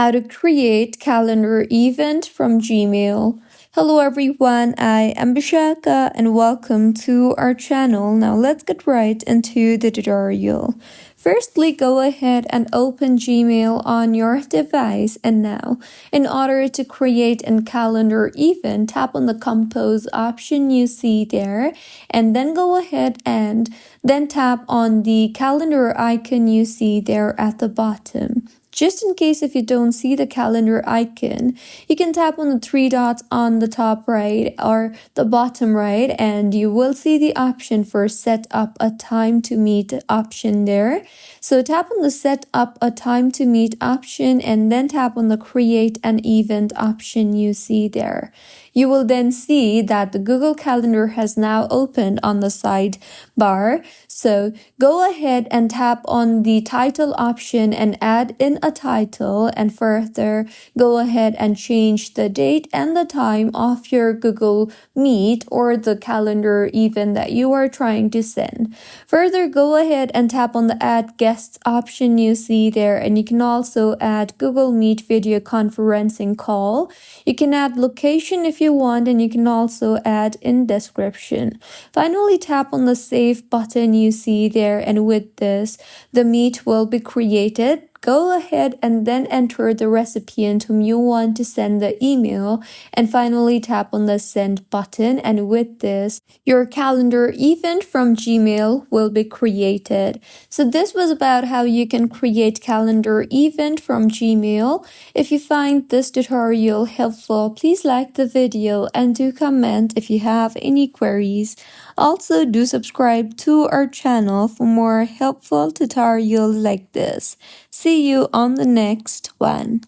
how to create calendar event from Gmail. Hello everyone, I am Bishaka and welcome to our channel. Now let's get right into the tutorial. Firstly, go ahead and open Gmail on your device, and now in order to create a calendar event, tap on the compose option you see there, and then go ahead and then tap on the calendar icon you see there at the bottom. Just in case if you don't see the calendar icon, you can tap on the three dots on the top right or the bottom right, and you will see the option for set up a time to meet option there. So tap on the set up a time to meet option and then tap on the create an event option you see there. You will then see that the Google Calendar has now opened on the sidebar. So go ahead and tap on the title option and add in a title, and further go ahead and change the date and the time of your Google Meet or the calendar event that you are trying to send. Further, go ahead and tap on the add guests option you see there, and you can also add Google Meet video conferencing call. You can add location if you want, and you can also add in description. Finally, tap on the save button you see there, and with this, the meet will be created. Go ahead and then enter the recipient whom you want to send the email, and finally tap on the send button, and with this, your calendar event from Gmail will be created. So this was about how you can create calendar event from Gmail. If you find this tutorial helpful, please like the video and do comment if you have any queries. Also, do subscribe to our channel for more helpful tutorials like this. See you on the next one.